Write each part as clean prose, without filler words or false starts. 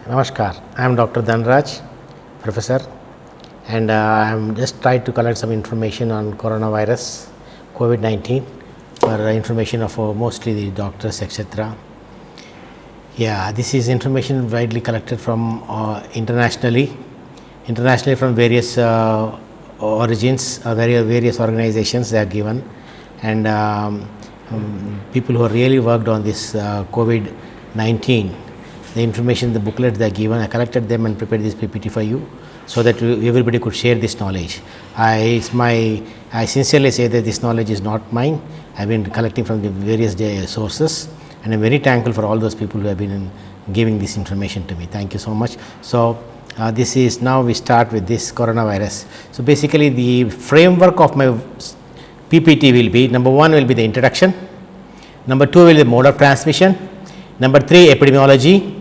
Namaskar, I am Dr. Dhanraj, Professor, and I am just trying to collect some information on coronavirus, COVID-19, for information of mostly the doctors, etc. Yeah, this is information widely collected from internationally from various origins, various organizations they are given, and people who have really worked on this COVID-19. The information, the booklet they are given, I collected them and prepared this PPT for you, so that everybody could share this knowledge. I sincerely say that this knowledge is not mine. I have been collecting from the various sources, and I am very thankful for all those people who have been giving this information to me. Thank you so much. So this is, now we start with this coronavirus. So basically the framework of my PPT will be: number 1 will be the introduction, number 2 will be the mode of transmission, number 3 epidemiology,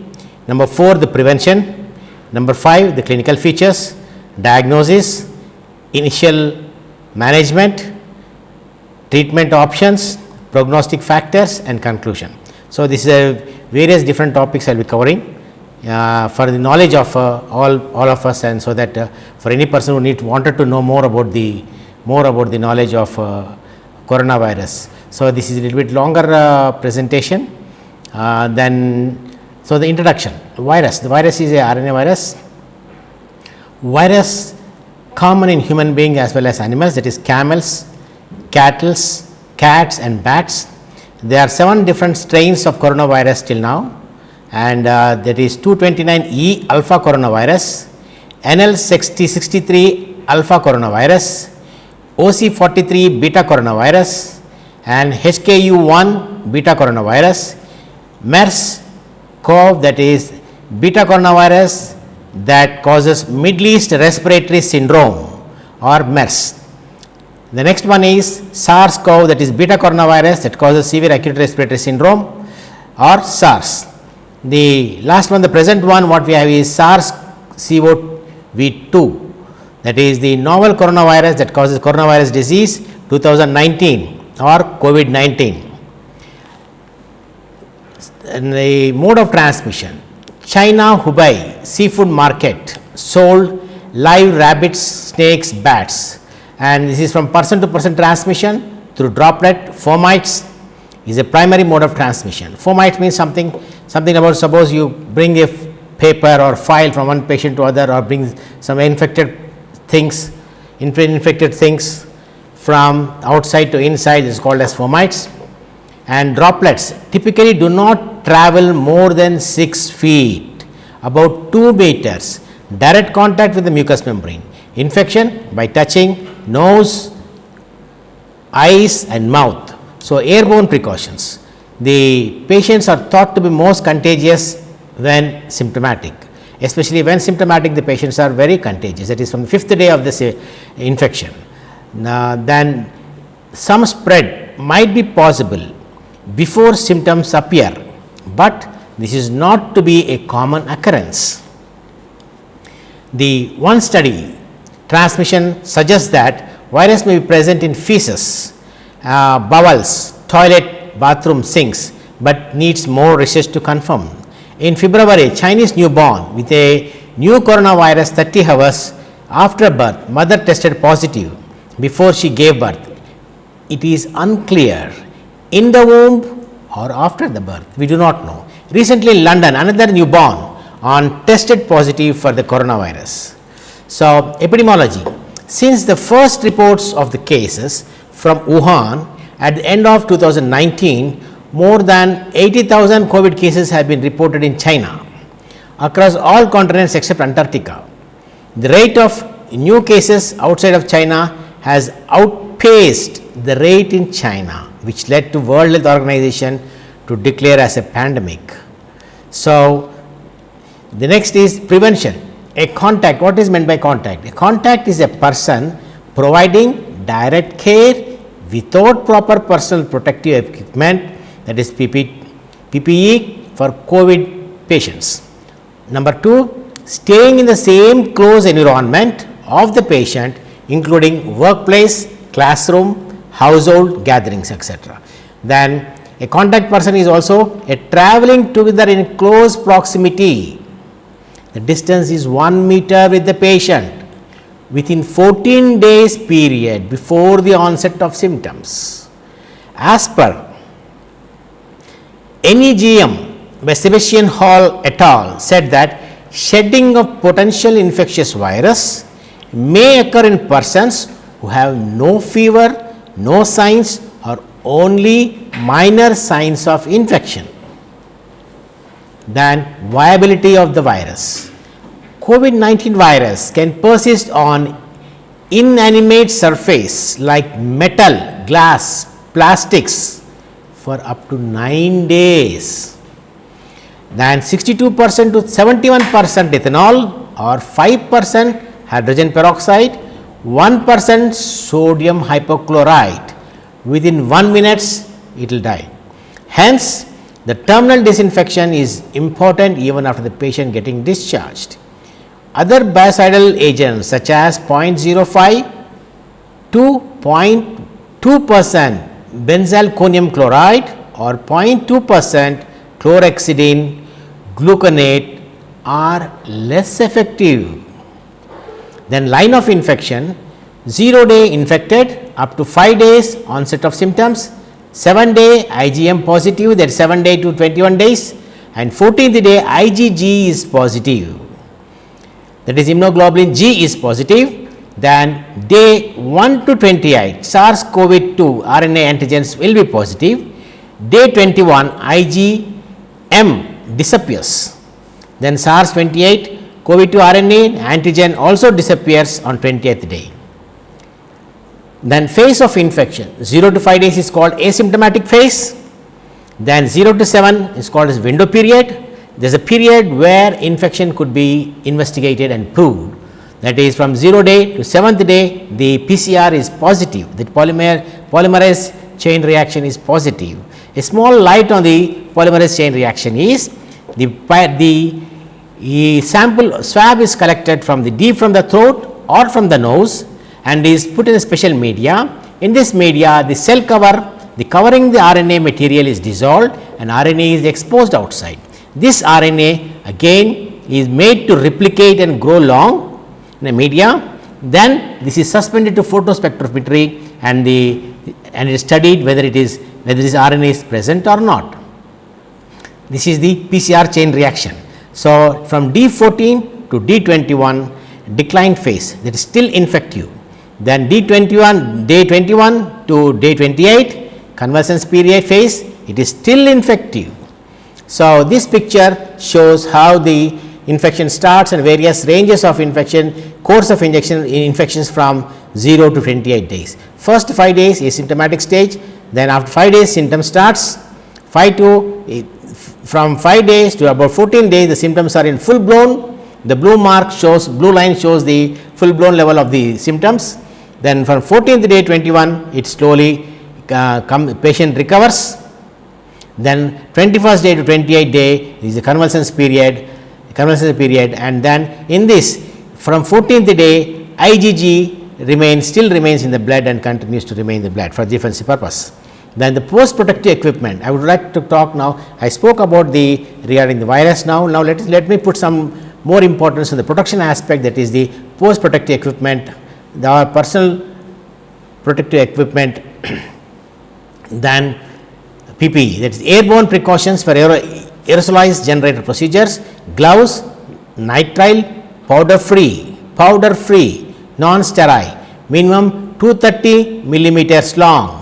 number 4 the prevention, number 5 the clinical features, diagnosis, initial management, treatment options, prognostic factors, and conclusion. So this is various different topics I will be covering for the knowledge of all of us, and so that for any person who wanted to know more about the knowledge of coronavirus. So this is a little bit longer presentation than. So the introduction: virus. The virus is a RNA virus. Virus common in human beings as well as animals, that is camels, cattle, cats and bats. There are 7 different strains of coronavirus till now, and that is 229E alpha coronavirus, NL63 alpha coronavirus, OC43 beta coronavirus, and HKU1 beta coronavirus, MERS-CoV, that is beta coronavirus that causes Middle East Respiratory Syndrome or MERS. The next one is SARS-CoV, that is beta coronavirus that causes severe acute respiratory syndrome or SARS. The last one, the present one, what we have is SARS-CoV-2, that is the novel coronavirus that causes coronavirus disease 2019 or COVID-19. And the mode of transmission: China Hubei seafood market sold live rabbits, snakes, bats, and this is from person to person transmission through droplet. Fomites is a primary mode of transmission. Fomites means something about, suppose you bring a paper or file from one patient to other, or bring some infected things from outside to inside, is called as fomites. And droplets typically do not travel more than 6 feet, about 2 meters, direct contact with the mucous membrane. Infection by touching nose, eyes and mouth. So airborne precautions: the patients are thought to be most contagious when symptomatic, especially when symptomatic the patients are very contagious, that is from the 5th day of this infection. Then some spread might be possible before symptoms appear, but this is not to be a common occurrence. The one study transmission suggests that virus may be present in feces, bowels, toilet, bathroom, sinks, but needs more research to confirm. In February, Chinese newborn with a new coronavirus 30 hours after birth, mother tested positive before she gave birth. It is unclear in the womb or after the birth, we do not know. Recently in London, another newborn tested positive for the coronavirus. So epidemiology: since the first reports of the cases from Wuhan at the end of 2019, more than 80,000 COVID cases have been reported in China across all continents except Antarctica. The rate of new cases outside of China has outpaced the rate in China, which led to World Health Organization to declare as a pandemic. So the next is prevention. A contact. What is meant by contact? A contact is a person providing direct care without proper personal protective equipment, that is PPE for COVID patients. Number 2, staying in the same close environment of the patient, including workplace, classroom, household gatherings, etc. Then a contact person is also a traveling together in close proximity The distance is 1 meter with the patient within 14 days period before the onset of symptoms. As per NEGM by Sebastian Hall et al. Said that shedding of potential infectious virus may occur in persons who have no fever, no signs or only minor signs of infection. Then viability of the virus. COVID-19 virus can persist on inanimate surface like metal, glass, plastics for up to 9 days. Then 62% to 71% ethanol or 5% hydrogen peroxide, 1% sodium hypochlorite. Within 1 minute it will die. Hence, the terminal disinfection is important even after the patient getting discharged. Other biocidal agents such as 0.05 to 0.2% benzalkonium chloride or 0.2% chlorhexidine gluconate are less effective. Then line of infection, 0 day infected up to 5 days onset of symptoms, 7 day IgM positive, that is 7 day to 21 days, and 14th day IgG is positive, that is immunoglobulin G is positive. Then day 1 to 28 SARS-CoV-2 RNA antigens will be positive. Day 21 IgM disappears. Then SARS-28 COVID-2 RNA antigen also disappears on 20th day. Then phase of infection, 0 to 5 days is called asymptomatic phase. Then 0 to 7 is called as window period. There is a period where infection could be investigated and proved. That is from 0 day to 7th day, the PCR is positive, the polymerase chain reaction is positive. A small light on the polymerase chain reaction is the sample swab is collected from the deep from the throat or from the nose and is put in a special media. In this media, the cell cover, the covering the RNA material is dissolved and RNA is exposed outside. This RNA again is made to replicate and grow long in a media. Then this is suspended to photospectropmetry and it is studied whether this RNA is present or not. This is the PCR chain reaction. So, from D14 to D21 decline phase, that is still infective. Then D21 day 21 to day 28 convalescence period phase, it is still infective. So, this picture shows how the infection starts and various ranges of infection, course of infections from 0 to 28 days. First 5 days asymptomatic stage, then after 5 days symptom starts, from 5 days to about 14 days the symptoms are in full blown. The blue line shows the full blown level of the symptoms. Then from 14th day 21 it slowly patient recovers. Then 21st day to 28th day is the convalescence period, and then in this from 14th day IgG still remains in the blood and continues to remain in the blood for defensive purpose. Then the post protective equipment, I would like to talk now. I spoke about regarding the virus now. Now let me put some more importance on the protection aspect, that is the post protective equipment, our personal protective equipment. Then PPE, that is airborne precautions for aerosolized generator procedures, gloves, nitrile, powder free, non-sterile, minimum 230 millimeters long,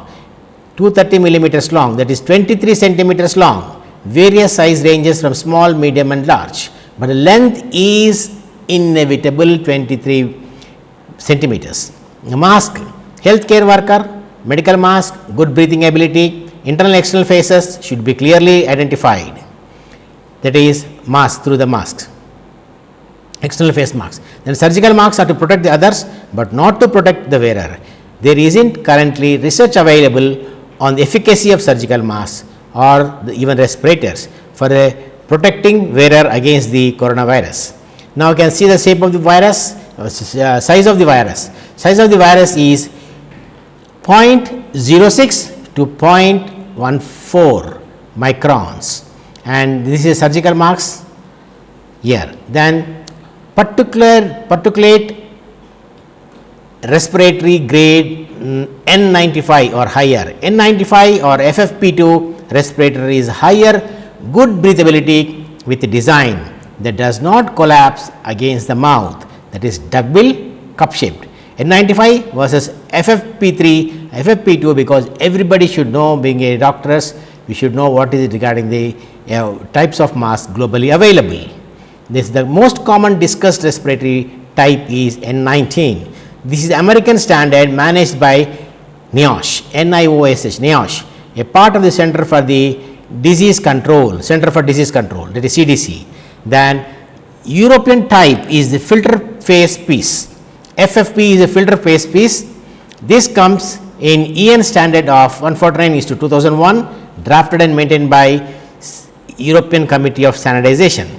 that is 23 centimeters long, various size ranges from small, medium and large, but the length is inevitable 23 centimeters. Mask, healthcare worker, medical mask, good breathing ability, internal external faces should be clearly identified, that is mask through the masks, external face masks. Then surgical masks are to protect the others, but not to protect the wearer. There isn't currently research available on the efficacy of surgical masks or even respirators for protecting wearer against the coronavirus. Now, you can see the shape of the virus, size of the virus. Size of the virus is 0.06 to 0.14 microns, and this is surgical mask year. Then particulate respiratory grade N95 or higher. N95 or FFP2 respirator is higher good breathability with a design that does not collapse against the mouth, that is duckbill cup shaped. N95 versus FFP3, FFP2, because everybody should know, being a doctors, we should know what is it regarding the types of masks globally available. This is the most common discussed respiratory type is N19. This is American standard managed by NIOSH, NIOSH, NIOSH, a part of the Center for Disease Control, that is CDC. Then European type is the filter face piece. FFP is a filter face piece. This comes in EN standard of 149:2001, drafted and maintained by European Committee of Standardization.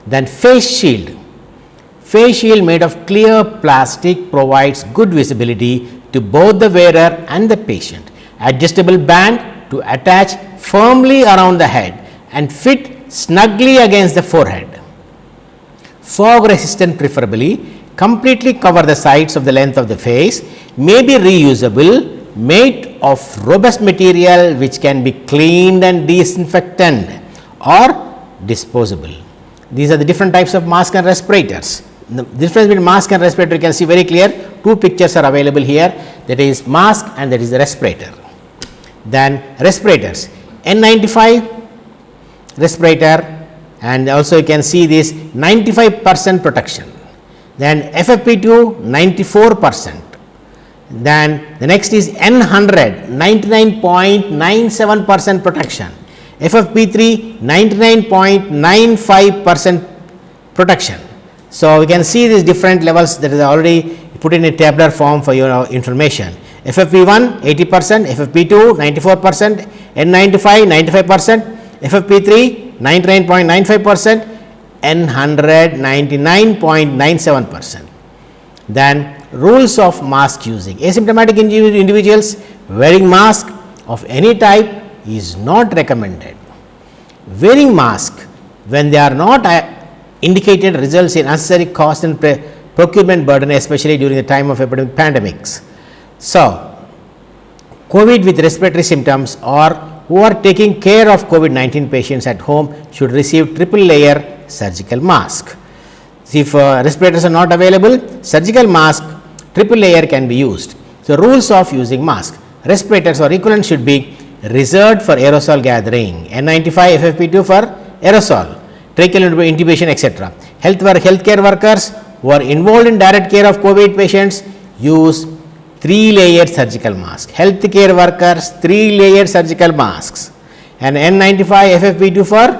Then face shield made of clear plastic provides good visibility to both the wearer and the patient. Adjustable band to attach firmly around the head and fit snugly against the forehead. Fog resistant, preferably completely cover the sides of the length of the face, may be reusable, made of robust material which can be cleaned and disinfected, or disposable. These are the different types of mask and respirators. The difference between mask and respirator you can see very clear. Two pictures are available here, that is mask and that is the respirator. Then respirators, N95 respirator, and also you can see this 95% protection. Then FFP2 94%. Then the next is N100 99.97% protection. FFP3 99.95% protection. So, we can see these different levels that is already put in a tabular form for your information. FFP1 80%, FFP2 94%, N95 95%, FFP3 99.95%, N100 99.97%. Then rules of mask using. Asymptomatic individuals wearing mask of any type is not recommended. Wearing mask when they are not indicated results in unnecessary cost and procurement burden, especially during the time of epidemic pandemics. So, COVID with respiratory symptoms or who are taking care of COVID-19 patients at home should receive triple layer surgical mask. If respirators are not available, surgical mask triple layer can be used. So, rules of using mask. Respirators or equivalent should be reserved for aerosol gathering, N95 FFP2 for aerosol, tracheal intubation, etc. Healthcare workers who are involved in direct care of COVID patients use 3-layered surgical mask. Healthcare workers 3-layered surgical masks, and N95 FFP2 for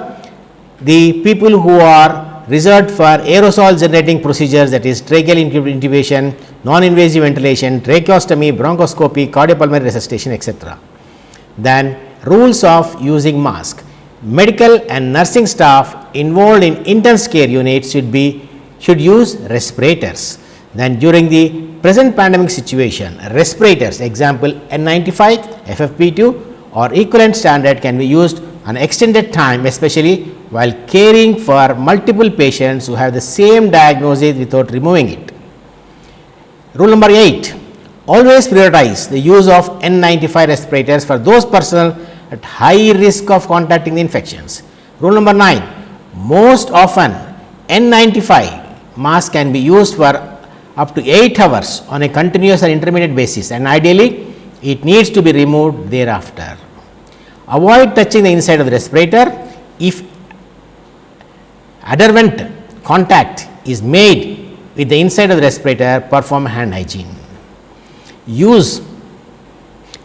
the people who are reserved for aerosol generating procedures, that is tracheal intubation, non-invasive ventilation, tracheostomy, bronchoscopy, cardiopulmonary resuscitation, etc. Then rules of using mask. Medical and nursing staff involved in intense care units should use respirators. Then during the present pandemic situation, respirators, example N95, FFP2 or equivalent standard, can be used on extended time, especially while caring for multiple patients who have the same diagnosis without removing it. Rule number 8, always prioritize the use of N95 respirators for those personnel at high risk of contacting the infections. Rule number 9, most often N95 mask can be used for up to 8 hours on a continuous or intermittent basis, and ideally it needs to be removed thereafter. Avoid touching the inside of the respirator. If adherent contact is made with the inside of the respirator, perform hand hygiene. Used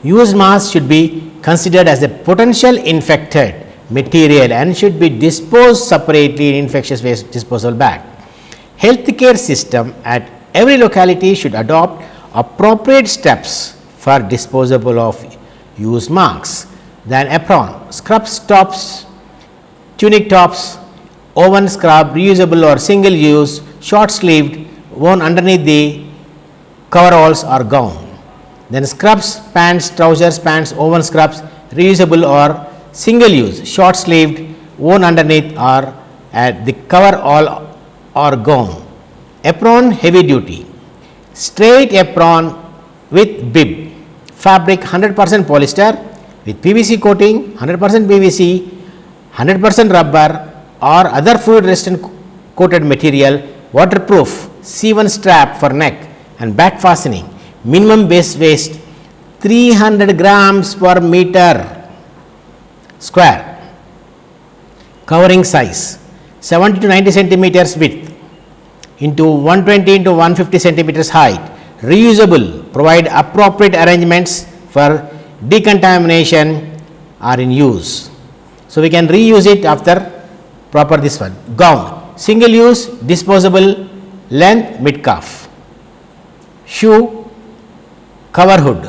mask should be considered as a potential infected material and should be disposed separately in infectious waste disposal bag. Healthcare system at every locality should adopt appropriate steps for disposal of used masks. Then apron, scrubs tops, tunic tops, oven scrub, reusable or single use, short sleeved, worn underneath the coveralls or gown. Then scrubs, pants, trousers, pants, oven scrubs, reusable or single use, short sleeved, worn underneath or at the coverall or gown. Apron heavy duty. Straight apron with bib. Fabric 100% polyester with PVC coating, 100% PVC, 100% rubber or other fluid resistant coated material, waterproof, C1 strap for neck and back fastening. Minimum base weight 300 grams per meter square. Covering size 70 to 90 centimeters width into 120 into 150 centimeters height. Reusable, provide appropriate arrangements for decontamination are in use. So, we can reuse it after proper this one. Gown, single use, disposable, length mid calf. Shoe, cover hood.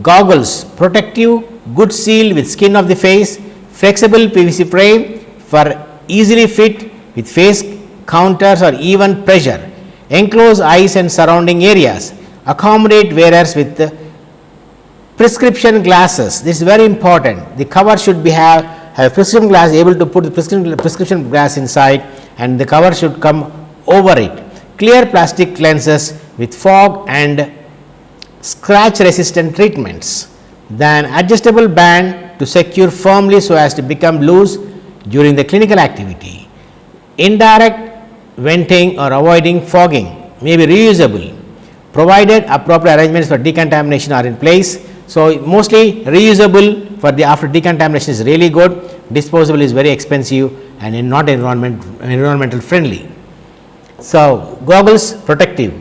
Goggles, protective, good seal with skin of the face, flexible PVC frame for easily fit with face counters or even pressure. Enclose eyes and surrounding areas. Accommodate wearers with prescription glasses. This is very important. The cover should be have prescription glass, able to put the prescription glass inside, and the cover should come over it. Clear plastic lenses with fog and scratch resistant treatments. Then adjustable band to secure firmly so as to become loose during the clinical activity. Indirect venting or avoiding fogging may be reusable, provided appropriate arrangements for decontamination are in place. So, mostly reusable for the after decontamination is really good, disposable is very expensive and not environmental friendly. So, goggles protective,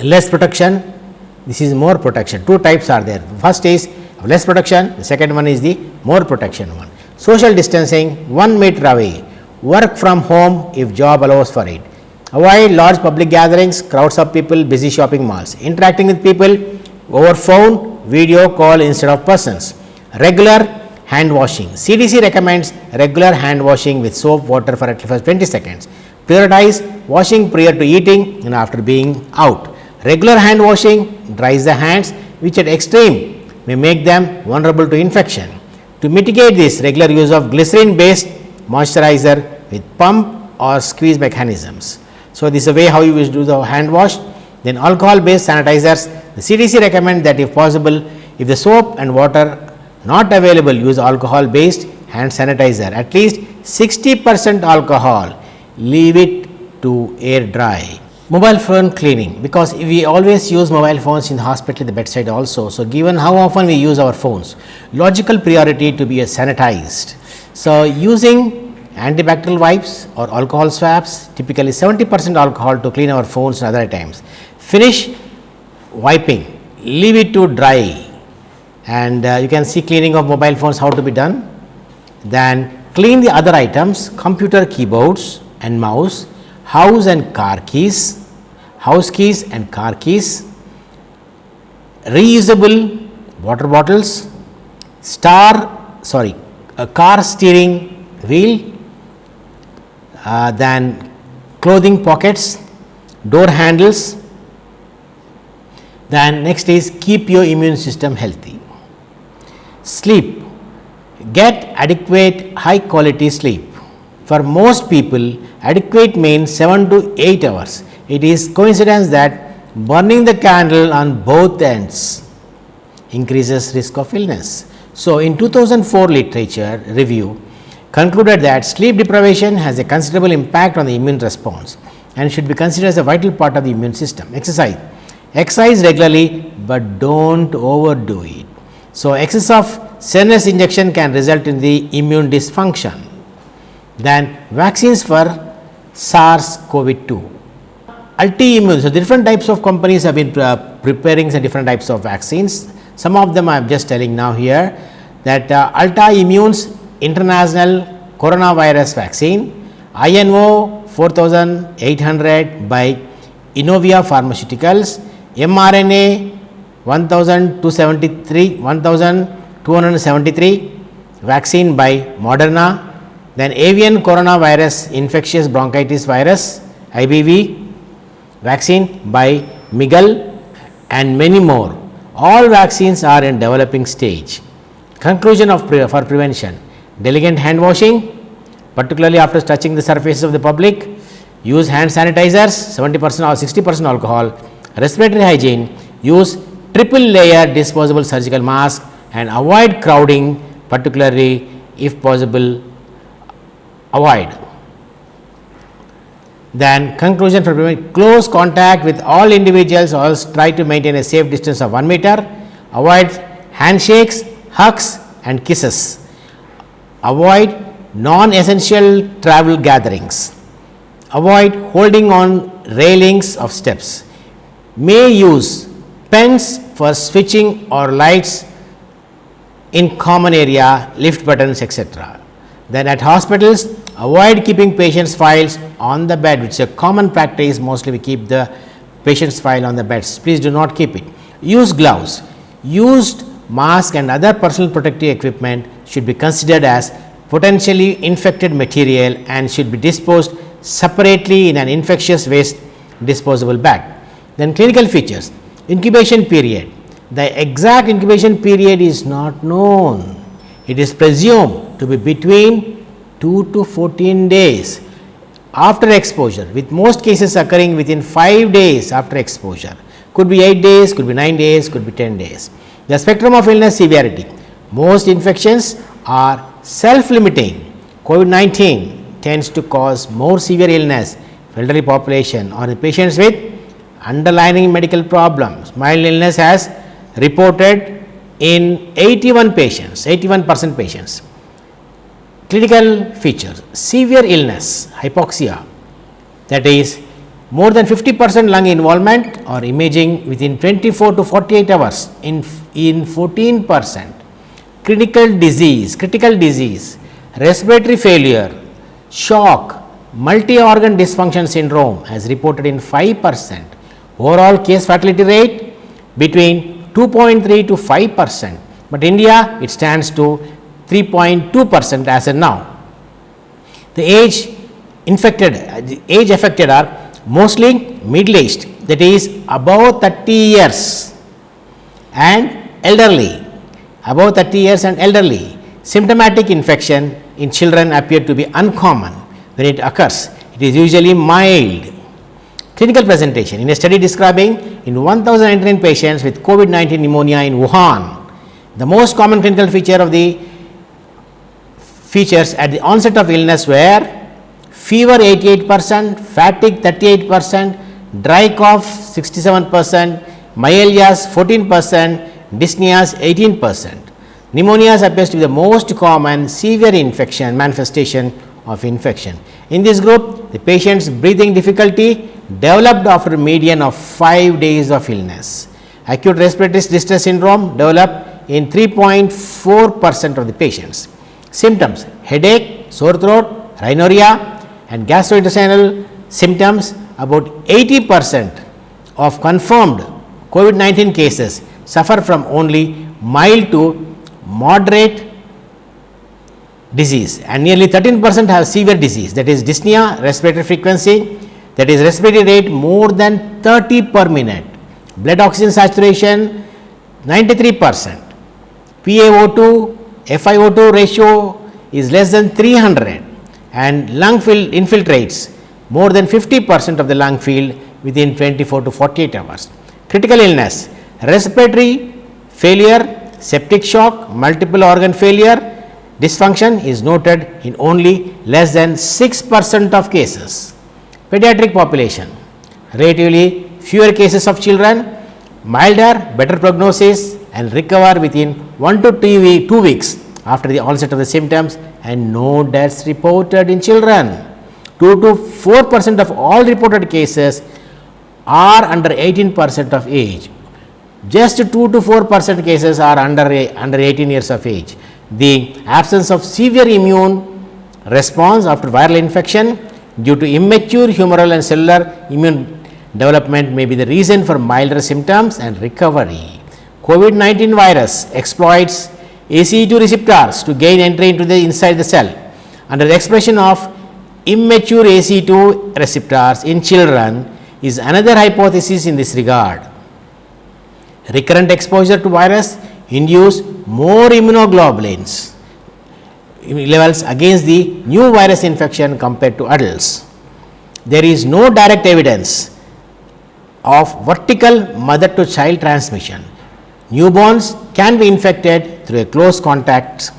less protection, this is more protection. Two types are there. First is less protection, the second one is the more protection one. Social distancing 1 meter away, work from home if job allows for it. Avoid large public gatherings, crowds of people, busy shopping malls. Interacting with people over phone, video call instead of persons. Regular hand washing. CDC recommends regular hand washing with soap, water for at least 20 seconds. Prioritize washing prior to eating and after being out. Regular hand washing dries the hands, which at extreme may make them vulnerable to infection. To mitigate this, regular use of glycerin based moisturizer with pump or squeeze mechanisms. So, this is a way how you will do the hand wash. Then alcohol based sanitizers, the CDC recommend that if possible, if the soap and water not available, use alcohol based hand sanitizer, at least 60% alcohol, leave it to air dry. Mobile phone cleaning, because we always use mobile phones in the hospital, the bedside also. So, given how often we use our phones, logical priority to be sanitized. So, using antibacterial wipes or alcohol swabs, typically 70% alcohol to clean our phones and other times. Finish wiping, leave it to dry, and you can see cleaning of mobile phones how to be done. Then clean the other items, computer keyboards and mouse, house and car keys, house keys and car keys, reusable water bottles, a car steering wheel, then clothing pockets, door handles. Then next is keep your immune system healthy. Sleep, get adequate high quality sleep. For most people, adequate means 7 to 8 hours. It is coincidence that burning the candle on both ends increases risk of illness. So, in 2004 literature review concluded that sleep deprivation has a considerable impact on the immune response and should be considered as a vital part of the immune system. Exercise regularly, but don't overdo it. So, excess of CNS injection can result in the immune dysfunction. Then vaccines for SARS-CoV-2. Ulti-immune, so different types of companies have been preparing some different types of vaccines. Some of them I am just telling now here, that Ulti-Immune's international coronavirus vaccine, INO 4800 by Inovia Pharmaceuticals, mRNA 1273 vaccine by Moderna, then avian coronavirus infectious bronchitis virus IBV vaccine by Miguel, and many more. All vaccines are in developing stage. Conclusion of for prevention: diligent hand washing, particularly after touching the surfaces of the public, use hand sanitizers, 70% or 60% alcohol, respiratory hygiene, use triple layer disposable surgical mask and avoid crowding, particularly if possible avoid. Then conclusion for prevent close contact with all individuals, also try to maintain a safe distance of 1 meter, avoid handshakes, hugs and kisses, avoid non-essential travel gatherings, avoid holding on railings of steps, may use pens for switching or lights in common area, lift buttons, etc. Then at hospitals, avoid keeping patients' files on the bed, which is a common practice. Mostly we keep the patient's file on the beds. Please do not keep it. Use gloves. Used mask and other personal protective equipment should be considered as potentially infected material and should be disposed separately in an infectious waste disposable bag. Then clinical features. Incubation period. The exact incubation period is not known. It is presumed to be between 2 to 14 days after exposure, with most cases occurring within 5 days after exposure. Could be 8 days, could be 9 days, could be 10 days. The spectrum of illness severity. Most infections are self-limiting. COVID-19 tends to cause more severe illness for elderly population or the patients with underlying medical problems. Mild illness has reported in 81% patients. Clinical features. Severe illness, hypoxia, that is more than 50% lung involvement or imaging within 24 to 48 hours in 14%. Critical disease, respiratory failure, shock, multi-organ dysfunction syndrome as reported in 5%. Overall case fatality rate between 2.3 to 5%, but India it stands to 3.2% as of now. The age affected are mostly middle-aged, that is above 30 years and elderly. Symptomatic infection in children appear to be uncommon. When it occurs, it is usually mild. Clinical presentation. In a study describing in 1099 patients with COVID-19 pneumonia in Wuhan, the most common clinical features at the onset of illness were fever 88%, fatigue 38%, dry cough 67%, myalgias 14%, dyspneas 18%. Pneumonias appears to be the most common severe manifestation of infection. In this group, the patient's breathing difficulty developed after a median of 5 days of illness. Acute respiratory distress syndrome developed in 3.4% of the patients. Symptoms: headache, sore throat, rhinorrhea and gastrointestinal symptoms. About 80% of confirmed COVID-19 cases suffer from only mild to moderate disease and nearly 13% have severe disease, that is dyspnea, respiratory frequency, that is respiratory rate more than 30 per minute, blood oxygen saturation 93%, PaO2 FiO2 ratio is less than 300 and lung field infiltrates more than 50% of the lung field within 24 to 48 hours. Critical illness, respiratory failure, septic shock, multiple organ failure, dysfunction is noted in only less than 6% of cases. Pediatric population, relatively fewer cases of children, milder, better prognosis and recover within 1 to 2 weeks after the onset of the symptoms and no deaths reported in children. 2 to 4% of all reported cases are under 18% of age. Just 2 to 4% cases are under 18 years of age. The absence of severe immune response after viral infection due to immature humoral and cellular immune development may be the reason for milder symptoms and recovery. COVID-19 virus exploits ACE2 receptors to gain entry into the inside the cell. Under the expression of immature ACE2 receptors in children is another hypothesis in this regard. Recurrent exposure to virus induce more immunoglobulins levels against the new virus infection compared to adults. there is no direct evidence of vertical mother to child transmission. Newborns can be infected through a close contact.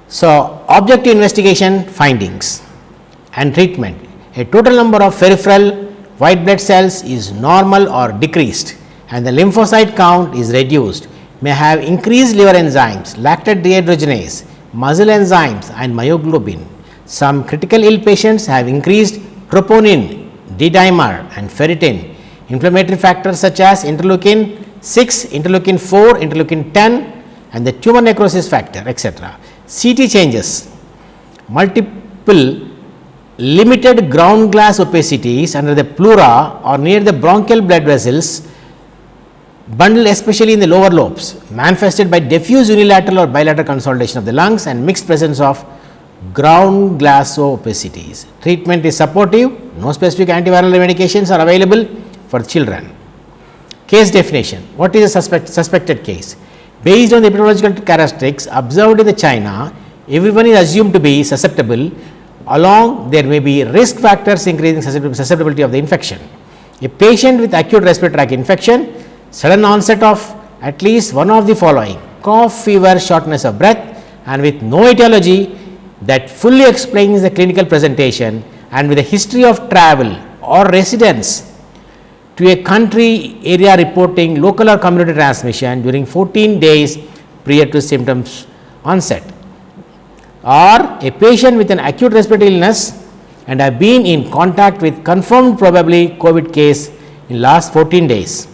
So, objective investigation findings and treatment. A total number of peripheral white blood cells is normal or decreased and the lymphocyte count is reduced, may have increased liver enzymes, lactate dehydrogenase, muscle enzymes and myoglobin. Some critical ill patients have increased troponin, D-dimer and ferritin, inflammatory factors such as interleukin 6, interleukin 4, interleukin 10 and the tumor necrosis factor, etc. CT changes, multiple limited ground glass opacities under the pleura or near the bronchial blood vessels, bundle especially in the lower lobes, manifested by diffuse unilateral or bilateral consolidation of the lungs and mixed presence of ground glass opacities. Treatment is supportive, no specific antiviral medications are available for children. Case definition. What is a suspected case? Based on the epidemiological characteristics observed in the China, everyone is assumed to be susceptible. Along there may be risk factors increasing susceptibility of the infection. A patient with acute respiratory tract infection, sudden onset of at least one of the following: cough, fever, shortness of breath, and with no etiology that fully explains the clinical presentation, and with a history of travel or residence to a country area reporting local or community transmission during 14 days prior to symptoms onset, or a patient with an acute respiratory illness and have been in contact with confirmed probably COVID case in last 14 days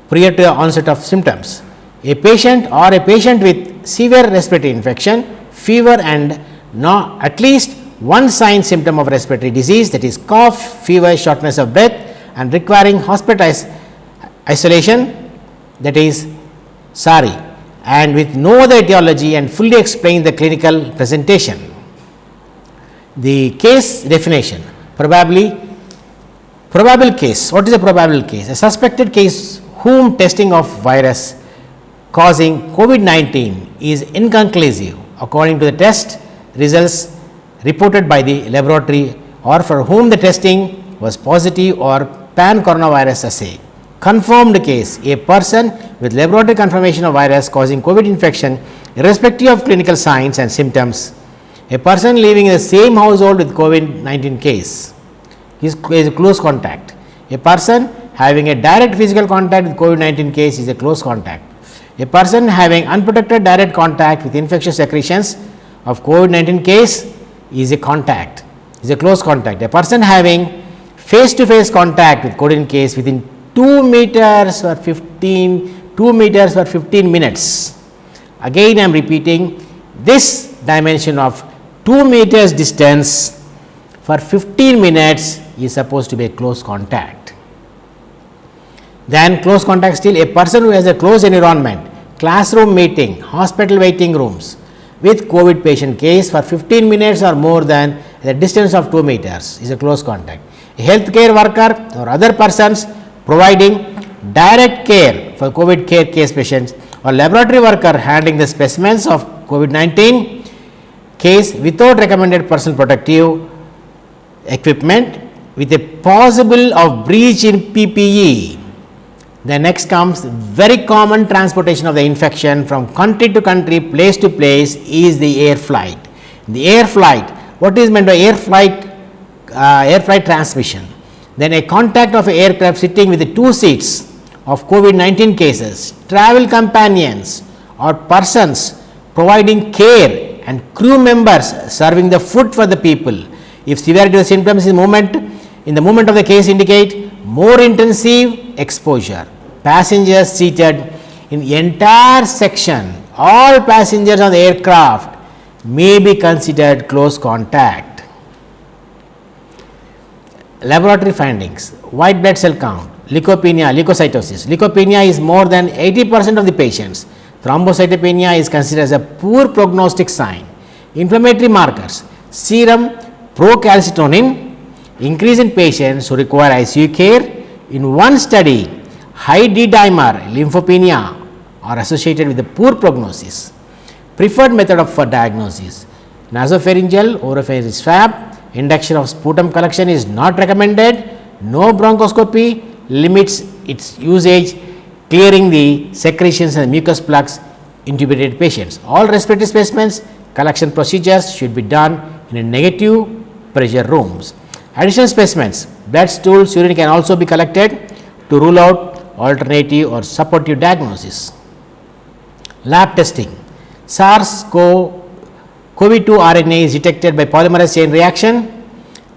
prior to the onset of symptoms. A patient or a patient with severe respiratory infection, fever and at least one sign symptom of respiratory disease, that is cough, fever, shortness of breath and requiring hospital isolation, that is SARI, and with no other etiology and fully explain the clinical presentation. The case definition. Probable case. What is a probable case? A suspected case whom testing of virus causing COVID-19 is inconclusive according to the test results reported by the laboratory, or for whom the testing was positive or pan coronavirus assay. Confirmed case, a person with laboratory confirmation of virus causing COVID infection irrespective of clinical signs and symptoms. A person living in the same household with COVID-19 case is a close contact. A person having a direct physical contact with COVID-19 case is a close contact. A person having unprotected direct contact with infectious secretions of COVID-19 case is a contact, is a close contact. A person having face-to-face contact with COVID case within 2 meters for 15 minutes. Again I am repeating, this dimension of 2 meters distance for 15 minutes is supposed to be a close contact. Then close contact still, a person who has a close environment, classroom meeting, hospital waiting rooms with COVID patient case for 15 minutes or more than the distance of 2 meters is a close contact. A healthcare worker or other persons providing direct care for COVID care case patients, or laboratory worker handling the specimens of COVID-19 case without recommended personal protective equipment with a possible of breach in PPE. The next comes very common transportation of the infection from country to country, place to place is the air flight. The air flight, what is meant by air flight transmission? Then a contact of an aircraft sitting with the 2 seats of COVID-19 cases, travel companions or persons providing care and crew members serving the food for the people. If severity of symptoms in the moment of the case indicate more intensive exposure. Passengers seated in entire section, all passengers on the aircraft may be considered close contact. Laboratory findings: white blood cell count, leukopenia, leukocytosis. Leukopenia is more than 80% of the patients. Thrombocytopenia is considered as a poor prognostic sign. Inflammatory markers: serum procalcitonin increase in patients who require ICU care. In one study, high D-dimer lymphopenia are associated with a poor prognosis. Preferred method for diagnosis: Nasopharyngeal oropharyngeal swab. Induction of sputum collection is not recommended. No bronchoscopy, limits its usage, clearing the secretions and mucus plugs intubated patients. All respiratory specimens collection procedures should be done in a negative pressure rooms. Additional specimens, blood, stool, urine can also be collected to rule out alternative or supportive diagnosis. Lab testing. SARS-CoV-2 RNA is detected by polymerase chain reaction.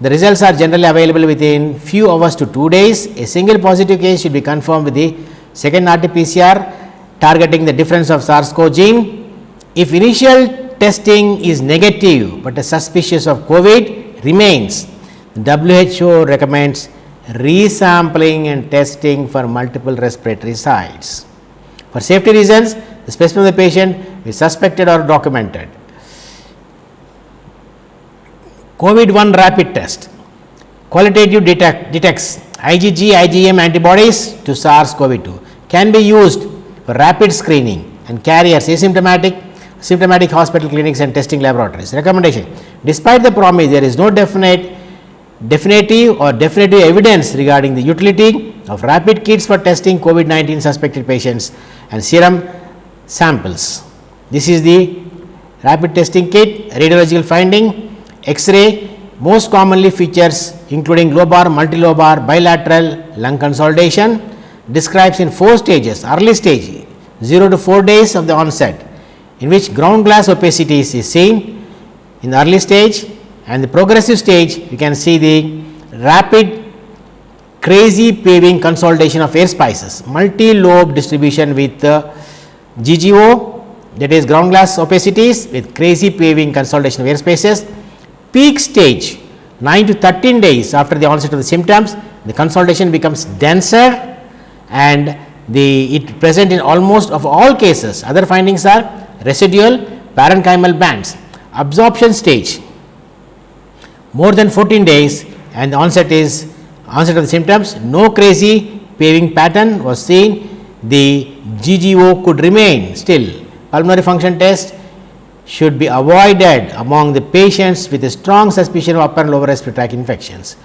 The results are generally available within few hours to 2 days. A single positive case should be confirmed with the second RT-PCR targeting the difference of SARS-CoV gene. If initial testing is negative but a suspicious of COVID remains, the WHO recommends resampling and testing for multiple respiratory sites. For safety reasons, the specimen of the patient is suspected or documented. COVID-1 rapid test. Qualitative detects IgG, IgM antibodies to SARS-CoV-2, can be used for rapid screening and carriers symptomatic hospital clinics and testing laboratories. Recommendation. Despite the promise, there is no definitive evidence regarding the utility of rapid kits for testing COVID-19 suspected patients and serum samples. This is the rapid testing kit. Radiological finding. X-ray most commonly features including lobar, multilobar, bilateral lung consolidation. Describes in 4 stages. Early stage 0 to 4 days of the onset, in which ground glass opacity is seen in the early stage, and the progressive stage you can see the rapid crazy paving consolidation of air spices, multi-lobe distribution with GGO, that is ground glass opacities with crazy paving consolidation of air spaces. Peak stage 9 to 13 days after the onset of the symptoms, the consolidation becomes denser and it present in almost of all cases. Other findings are residual parenchymal bands. Absorption stage more than 14 days and the onset of the symptoms, no crazy paving pattern was seen. The GGO could remain still. Pulmonary function test should be avoided among the patients with a strong suspicion of upper and lower respiratory tract infections.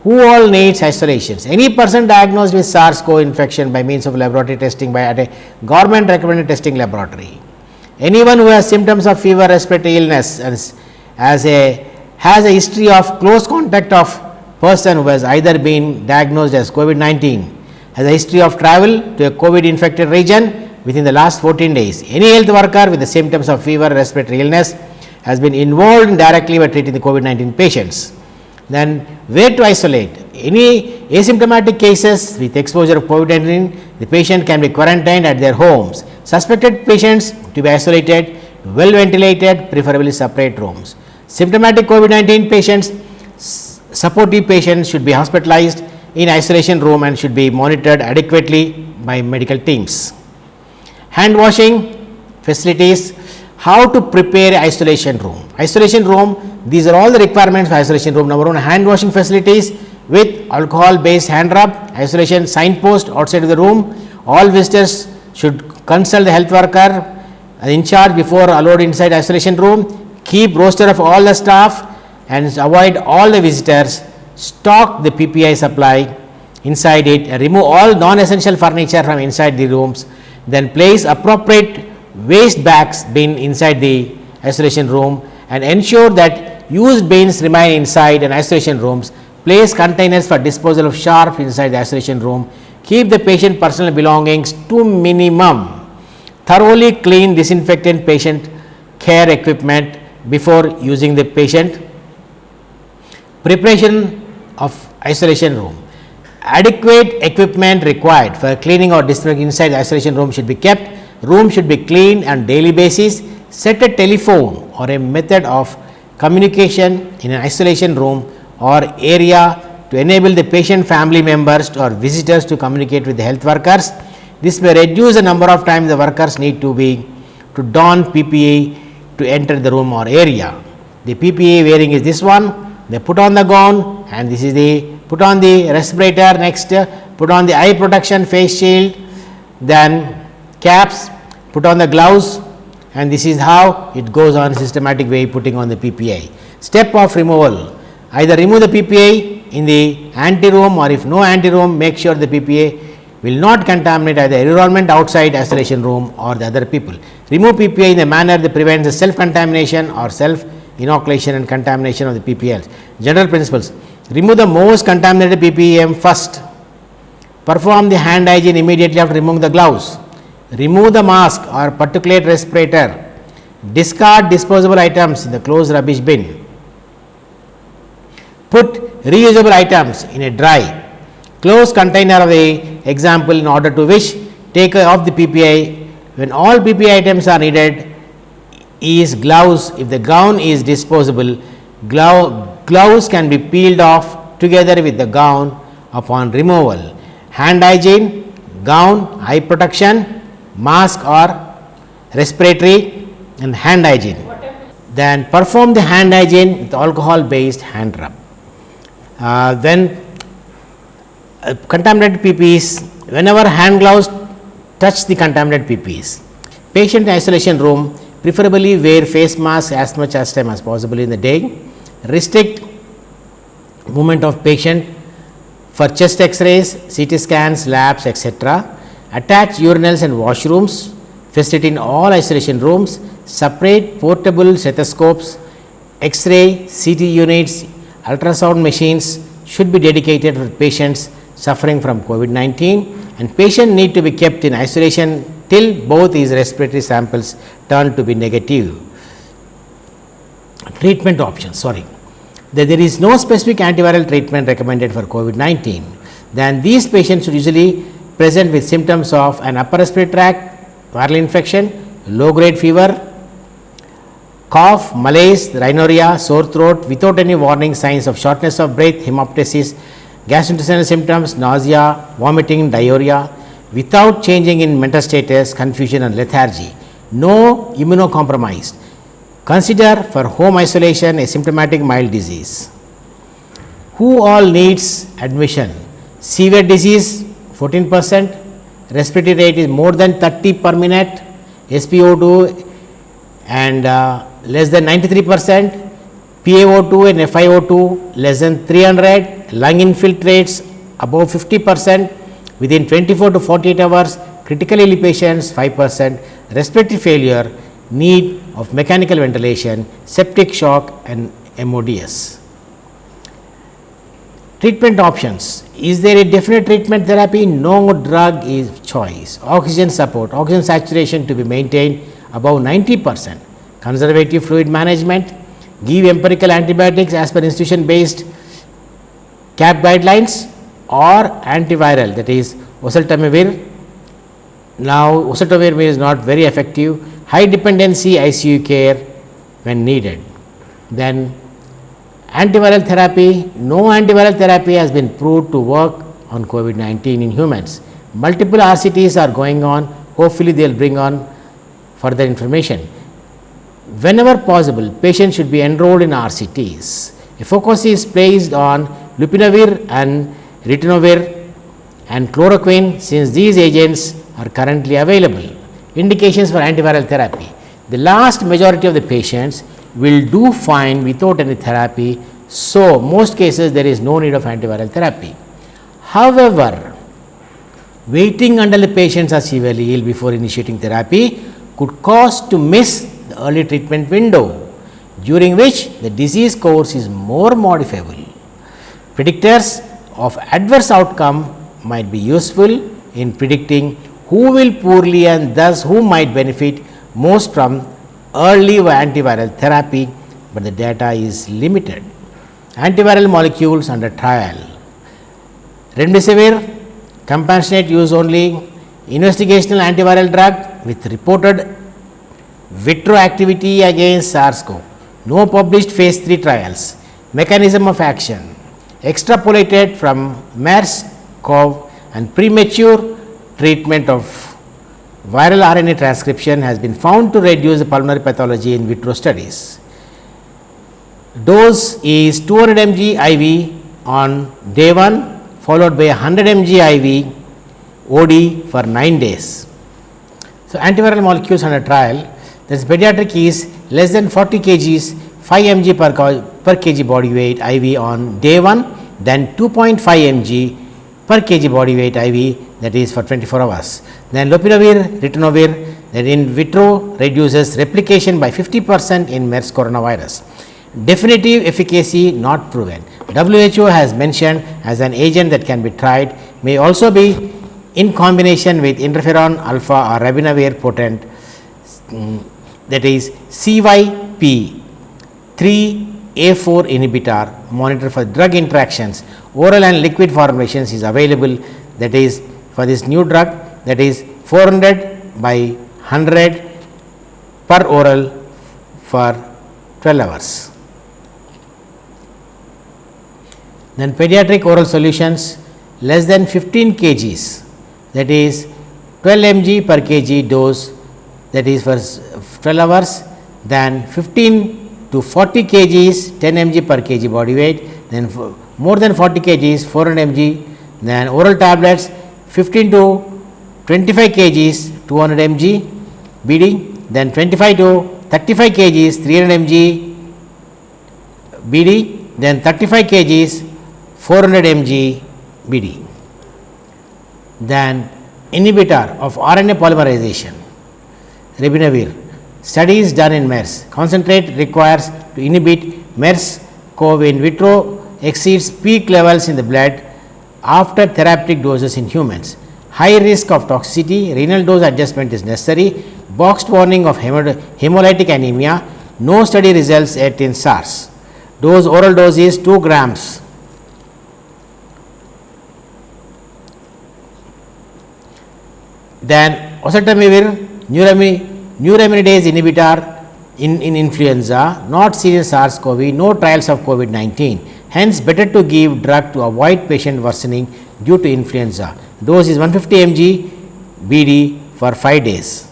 Who all needs isolations? Any person diagnosed with SARS-CoV infection by means of laboratory testing at a government recommended testing laboratory. Anyone who has symptoms of fever, respiratory illness and has a history of close contact of person who has either been diagnosed as COVID-19, has a history of travel to a COVID infected region within the last 14 days. Any health worker with the symptoms of fever, respiratory illness has been involved directly by treating the COVID-19 patients. Then where to isolate? Any asymptomatic cases with exposure of COVID-19, the patient can be quarantined at their homes. Suspected patients to be isolated, well ventilated, preferably separate rooms. Symptomatic COVID-19 patients, supportive patients should be hospitalized in isolation room and should be monitored adequately by medical teams. Hand washing facilities. How to prepare isolation room? Isolation room, these are all the requirements for isolation room. Number 1, hand washing facilities with alcohol based hand rub, isolation signpost outside of the room. All visitors should consult the health worker in charge before allowed inside isolation room. Keep roster of all the staff and avoid all the visitors. Stock the PPI supply inside it and remove all non-essential furniture from inside the rooms. Then place appropriate waste bags bin inside the isolation room and ensure that used bins remain inside and isolation rooms. Place containers for disposal of sharps inside the isolation room. Keep the patient personal belongings to minimum. Thoroughly clean disinfectant patient care equipment before using the patient. Preparation of isolation room. Adequate equipment required for cleaning or disinfecting inside the isolation room should be kept. Room should be cleaned on daily basis. Set a telephone or a method of communication in an isolation room or area to enable the patient family members or visitors to communicate with the health workers. This may reduce the number of times the workers need to don PPE to enter the room or area. The PPE wearing is this one. They put on the gown and this is the put on the respirator. Next, put on the eye protection face shield, then caps, put on the gloves, and this is how it goes on systematic way putting on the PPI. Step of removal, either remove the PPI in the anteroom, or if no anteroom, make sure the PPI will not contaminate either environment outside isolation room or the other people. Remove PPI in a manner that prevents the self contamination or self inoculation and contamination of the PPLs. General principles: remove the most contaminated PPM first. Perform the hand hygiene immediately after removing the gloves. Remove the mask or particulate respirator. Discard disposable items in the closed rubbish bin. Put reusable items in a dry, closed container of the example in order to which take off the PPI when all PPI items are needed is gloves. If the gown is disposable, gloves can be peeled off together with the gown upon removal. Hand hygiene, gown, eye protection, mask or respiratory and hand hygiene. Then perform the hand hygiene with alcohol based hand rub. Then contaminated PPEs, whenever hand gloves touch the contaminated PPEs. Patient isolation room, preferably wear face mask as much as time as possible in the day. Restrict movement of patient for chest x-rays, CT scans, labs, etc. Attach urinals and washrooms, facility in all isolation rooms. Separate portable stethoscopes, x-ray, CT units, ultrasound machines should be dedicated for patients suffering from COVID-19, and patient need to be kept in isolation till both his respiratory samples turn to be negative. Treatment options, there is no specific antiviral treatment recommended for COVID-19. Then these patients should usually present with symptoms of an upper respiratory tract viral infection, low grade fever, cough, malaise, rhinorrhea, sore throat without any warning signs of shortness of breath, hemoptysis, gastrointestinal symptoms, nausea, vomiting, diarrhea, without changing in mental status, confusion and lethargy. No immunocompromised. Consider for home isolation a symptomatic mild disease. Who all needs admission? Severe disease 14%, respiratory rate is more than 30 per minute, SpO2 and less than 93%, PaO2 and FiO2 less than 300, lung infiltrates above 50% within 24 to 48 hours, critically ill patients 5%, respiratory failure, need of mechanical ventilation, septic shock and MODS. Treatment options. Is there a definite treatment therapy? No drug is choice. Oxygen support, oxygen saturation to be maintained above 90%. Conservative fluid management, give empirical antibiotics as per institution based CAP guidelines or antiviral, that is oseltamivir. Now oseltamivir is not very effective, high dependency ICU care when needed. Then antiviral therapy, no antiviral therapy has been proved to work on COVID-19 in humans. Multiple RCTs are going on, hopefully they will bring on further information. Whenever possible, patients should be enrolled in RCTs. A focus is placed on lopinavir and ritonavir and chloroquine since these agents are currently available. Indications for antiviral therapy. The vast majority of the patients will do fine without any therapy, so most cases there is no need of antiviral therapy. However, waiting until the patients are severely ill before initiating therapy could cause to miss the early treatment window, during which the disease course is more modifiable. Predictors of adverse outcome might be useful in predicting who will poorly and thus who might benefit most from early antiviral therapy, but the data is limited. Antiviral molecules under trial. Remdesivir, compassionate use only, investigational antiviral drug with reported vitro activity against SARS-CoV. No published phase 3 trials. Mechanism of action. Extrapolated from MERS-CoV and premature treatment of viral RNA transcription has been found to reduce the pulmonary pathology in vitro studies. Dose is 200 mg IV on day 1 followed by 100 mg IV OD for 9 days. So, antiviral molecules under trial. This pediatric is less than 40 kgs, 5 mg per kg body weight IV on day 1, then 2.5 mg per kg body weight IV, that is for 24 hours. Then lopinavir, ritonavir, that in vitro reduces replication by 50% in MERS coronavirus. Definitive efficacy not proven. WHO has mentioned as an agent that can be tried, may also be in combination with interferon alpha or rabinavir potent, that is CYP 3A4 inhibitor, monitor for drug interactions. Oral and liquid formulations is available, that is for this new drug, that is 400 by 100 per oral for 12 hours. Then pediatric oral solutions less than 15 kgs, that is 12 mg per kg dose, that is for 12 hours, then 15 to 40 kgs 10 mg per kg body weight, then more than 40 kgs 400 mg, then oral tablets 15 to 25 kgs 200 mg BD, then 25 to 35 kgs 300 mg BD, then 35 kgs 400 mg BD. Then inhibitor of RNA polymerization, rabinavir. Studies done in MERS. Concentrate requires to inhibit MERS-CoV in vitro exceeds peak levels in the blood after therapeutic doses in humans. High risk of toxicity, renal dose adjustment is necessary. Boxed warning of hemolytic anemia. No study results yet in SARS. Oral dose is 2 grams. Then oseltamivir, neuraminidase inhibitor in influenza, not serious SARS-CoV, no trials of COVID-19. Hence, better to give drug to avoid patient worsening due to influenza. Dose is 150 mg BD for 5 days.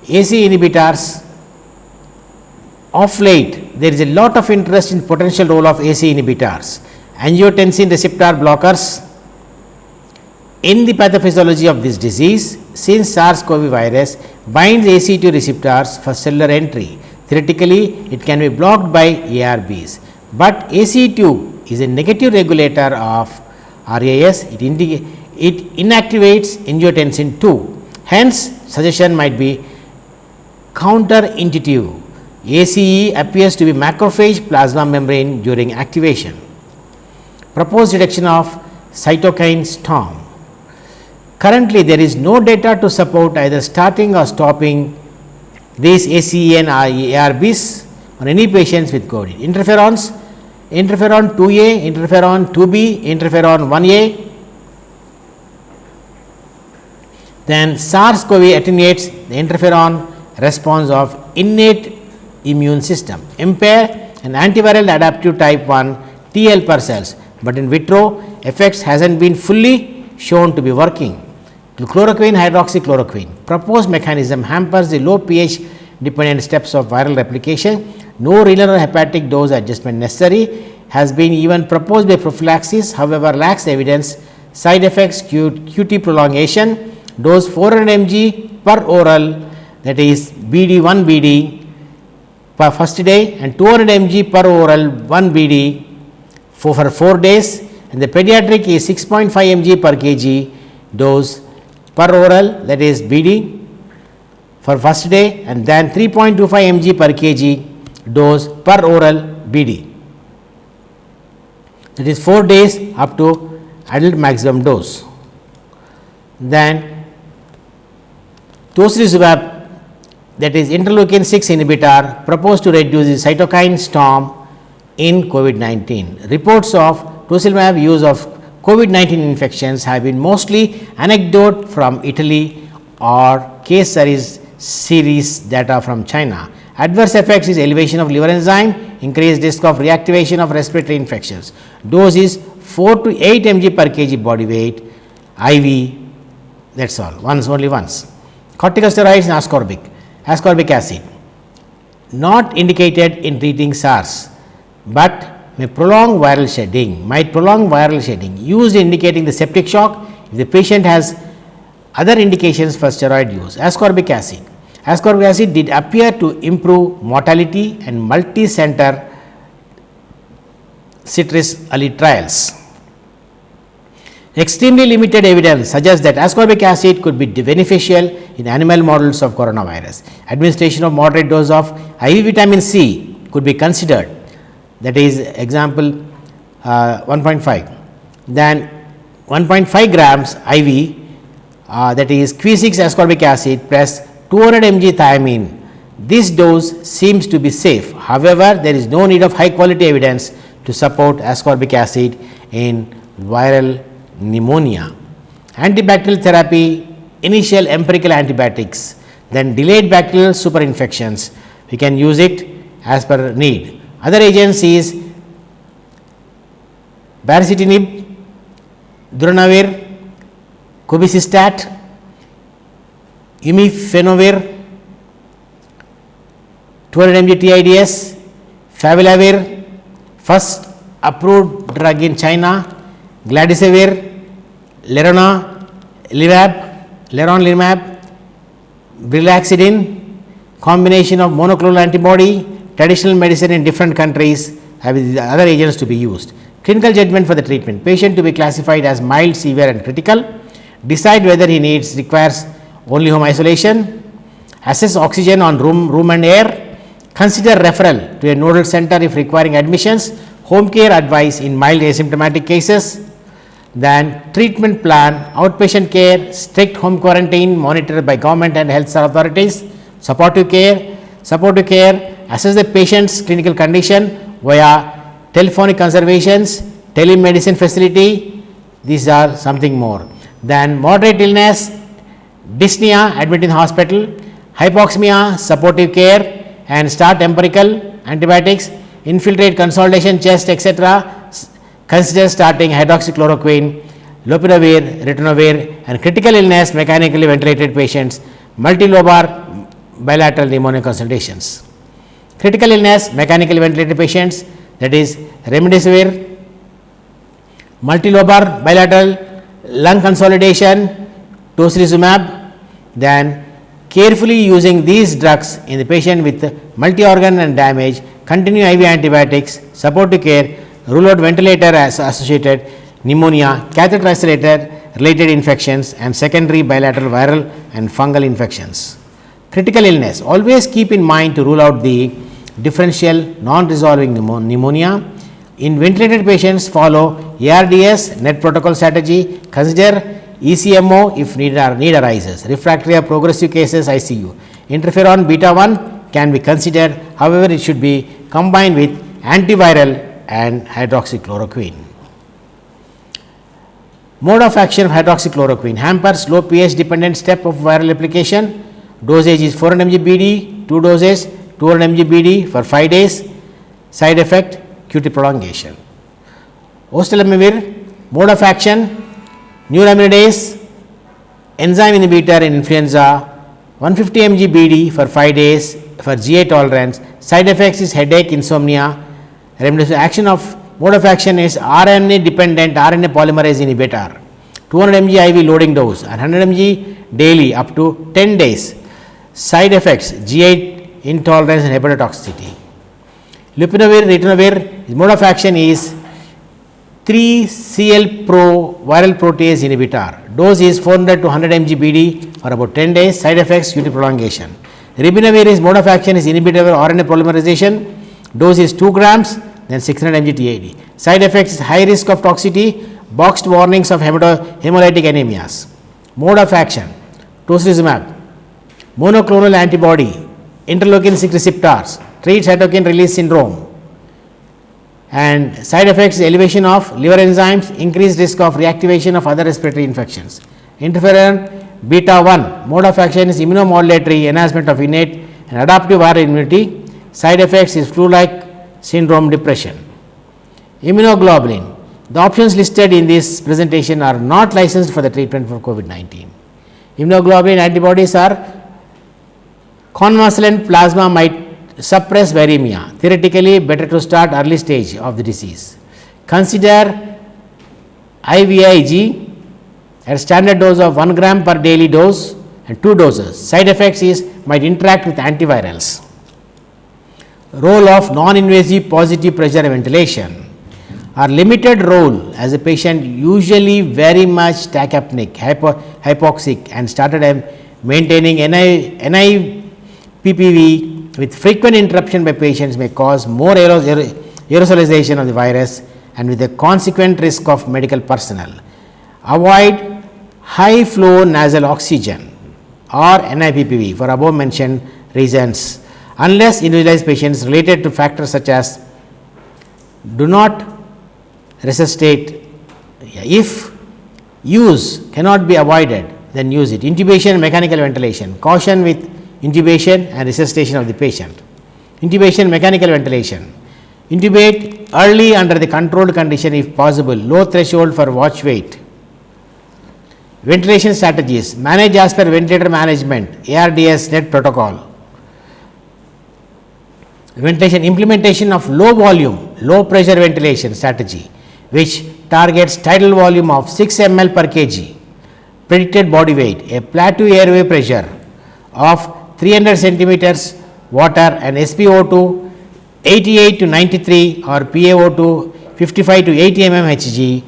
AC inhibitors, of late there is a lot of interest in potential role of AC inhibitors. Angiotensin receptor blockers in the pathophysiology of this disease, since SARS-CoV virus binds ACE2 receptors for cellular entry. Theoretically, it can be blocked by ARBs, but ACE2 is a negative regulator of RAS. It inactivates angiotensin 2. Hence, suggestion might be counterintuitive. ACE appears to be macrophage plasma membrane during activation. Proposed reduction of cytokine storm. Currently, there is no data to support either starting or stopping these ACE and ARBs on any patients with COVID. Interferons, interferon 2A, interferon 2B, interferon 1A. Then SARS-CoV attenuates the interferon response of innate immune system, impair an antiviral adaptive type 1 T helper cells, but in vitro effects hasn't been fully shown to be working. Chloroquine, hydroxychloroquine. Proposed mechanism hampers the low pH dependent steps of viral replication. No renal or hepatic dose adjustment necessary. Has been even proposed by prophylaxis, however, lacks evidence. Side effects QT prolongation. Dose 400 mg per oral, that is BD 1 BD per first day, and 200 mg per oral 1 BD for 4 days. And the pediatric is 6.5 mg per kg dose per oral, that is BD for first day, and then 3.25 mg per kg dose per oral BD, that is 4 days up to adult maximum dose. Then tocilizumab, that is interleukin 6 inhibitor, proposed to reduce the cytokine storm in COVID-19. Reports of tocilizumab use of COVID-19 infections have been mostly anecdote from Italy or case series data from China. Adverse effects is elevation of liver enzyme, increased risk of reactivation of respiratory infections. Dose is 4 to 8 mg per kg body weight IV, that is all, only once. Corticosteroids and ascorbic acid, not indicated in treating SARS, but might prolong viral shedding, used indicating the septic shock if the patient has other indications for steroid use. Ascorbic acid, Ascorbic acid did appear to improve mortality and multi-center citrus early trials. Extremely limited evidence suggests that ascorbic acid could be beneficial in animal models of coronavirus. Administration of moderate dose of IV vitamin C could be considered, that is example 1.5, then 1.5 grams IV, that is Q6 ascorbic acid plus 200 mg thiamine. This dose seems to be safe. However, there is no need of high quality evidence to support ascorbic acid in viral pneumonia. Antibacterial therapy, initial empirical antibiotics, then delayed bacterial superinfections. We can use it as per need. Other agents is baricitinib, drunavir, cobicistat, imifenovir, 200 mg TIDS, favilavir, first approved drug in China, gladisavir, leronlimab, brilaxidine, combination of monoclonal antibody, traditional medicine in different countries have other agents to be used. Clinical judgment for the treatment: patient to be classified as mild, severe and critical, decide whether he requires only home isolation, assess oxygen on room and air, consider referral to a nodal center if requiring admissions, home care advice in mild asymptomatic cases. Then treatment plan: outpatient care, strict home quarantine monitored by government and health authorities, supportive care, assess the patient's clinical condition via telephonic consultations, telemedicine facility. These are something more. Then moderate illness, dyspnea, admit in hospital, hypoxemia, supportive care and start empirical antibiotics, infiltrate, consolidation, chest, etc. Consider starting hydroxychloroquine, lopinavir, ritonavir, and critical illness, mechanically ventilated patients, multilobar bilateral pneumonia consultations. Critical illness, mechanically ventilated patients, that is remdesivir, multilobar bilateral lung consolidation, tocilizumab. Then carefully using these drugs in the patient with multi-organ and damage, continue IV antibiotics, supportive care, rule out ventilator as associated pneumonia, catheter isolated related infections and secondary bilateral viral and fungal infections. Critical illness: always keep in mind to rule out the differential non-resolving pneumonia. In ventilated patients, follow ARDS net protocol strategy, consider ECMO if need arises, refractory or progressive cases ICU. Interferon beta 1 can be considered, however, it should be combined with antiviral and hydroxychloroquine. Mode of action of hydroxychloroquine: hampers low pH dependent step of viral application. Dosage is 400 mg BD, 2 doses, 200 mg BD for 5 days. Side effect: QT prolongation. Oseltamivir, mode of action: neuraminidase, enzyme inhibitor in influenza, 150 mg BD for 5 days for GI tolerance. Side effects is headache, insomnia. Action of mode of action is RNA dependent RNA polymerase inhibitor, 200 mg IV loading dose and 100 mg daily up to 10 days. Side effects: GI intolerance and hepatotoxicity. Lopinavir, ritonavir, mode of action is 3-CL-Pro viral protease inhibitor. Dose is 400 to 100 mg BD for about 10 days. Side effects: QT prolongation. Ribinavir is mode of action is inhibitor of RNA polymerization. Dose is 2 grams, then 600 mg TID. Side effects is high risk of toxicity, boxed warnings of hemolytic anemias. Mode of action: tocilizumab, monoclonal antibody, interleukin 6 receptors, treat cytokine release syndrome. And side effects is elevation of liver enzymes, increased risk of reactivation of other respiratory infections. Interferon beta 1, mode of action is immunomodulatory, enhancement of innate and adaptive viral immunity. Side effects is flu-like syndrome, depression. Immunoglobulin, the options listed in this presentation are not licensed for the treatment for COVID-19. Immunoglobulin antibodies are convalescent plasma might suppress viremia. Theoretically, better to start early stage of the disease. Consider IVIG at standard dose of 1 gram per daily dose and 2 doses. Side effects is might interact with antivirals. Role of non-invasive positive pressure ventilation. Our limited role as a patient usually very much tachypneic, hypoxic and started maintaining NIPPV with frequent interruption by patients may cause more aerosolization of the virus and with a consequent risk of medical personnel. Avoid high flow nasal oxygen or NIPPV for above mentioned reasons unless individualized patients related to factors such as do not resuscitate. If use cannot be avoided, then use it. Intubation and mechanical ventilation. Caution with intubation and resuscitation of the patient. Intubation, mechanical ventilation. Intubate early under the controlled condition if possible. Low threshold for watch wait. Ventilation strategies. Manage as per ventilator management, ARDS net protocol. Ventilation, implementation of low volume, low pressure ventilation strategy, which targets tidal volume of 6 ml per kg, predicted body weight, a plateau airway pressure of 300 centimeters water and SpO2 88 to 93 or PaO2 55 to 80 mmHg,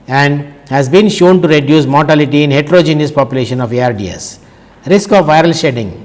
and has been shown to reduce mortality in heterogeneous population of ARDS. Risk of viral shedding.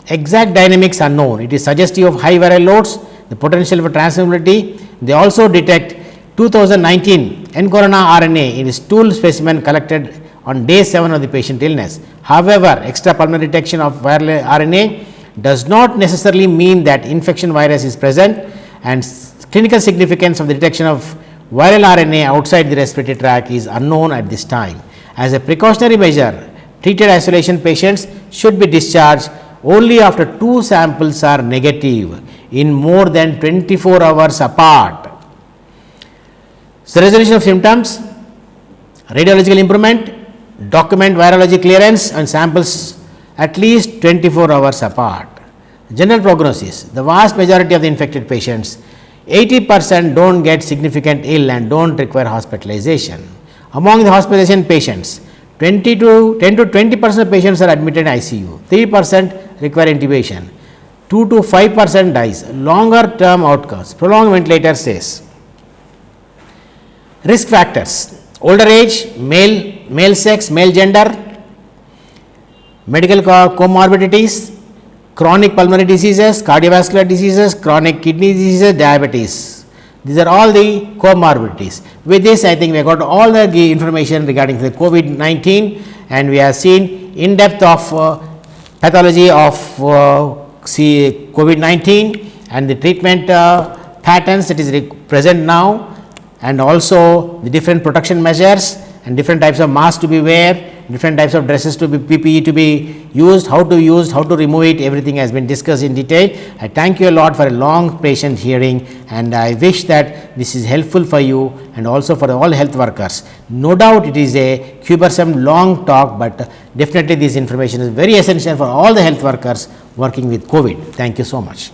Exact dynamics unknown. It is suggestive of high viral loads, the potential for transmissibility. They also detect 2019 nCorona RNA in a stool specimen collected on day 7 of the patient illness. However, extrapulmonary detection of viral RNA does not necessarily mean that infection virus is present, and clinical significance of the detection of viral RNA outside the respiratory tract is unknown at this time. As a precautionary measure, treated isolation patients should be discharged only after 2 samples are negative in more than 24 hours apart. So, resolution of symptoms, radiological improvement, document virology clearance and samples at least 24 hours apart. General prognosis, the vast majority of the infected patients, 80% do not get significant ill and do not require hospitalization. Among the hospitalization patients, 10 to 20% of patients are admitted in ICU, 3% require intubation, 2 to 5% dies. Longer term outcomes, prolonged ventilator stays. Risk factors, older age, male sex, male gender, medical comorbidities, chronic pulmonary diseases, cardiovascular diseases, chronic kidney diseases, diabetes. These are all the comorbidities. With this, I think we have got all the information regarding the COVID-19, and we have seen in depth of pathology of COVID-19 and the treatment patterns that is present now, and also the different protection measures and different types of masks to be wear, different types of dresses to be PPE to be used, how to use, how to remove it, everything has been discussed in detail. I thank you a lot for a long patient hearing, and I wish that this is helpful for you and also for all health workers. No doubt it is a cumbersome long talk, but definitely this information is very essential for all the health workers working with COVID. Thank you so much.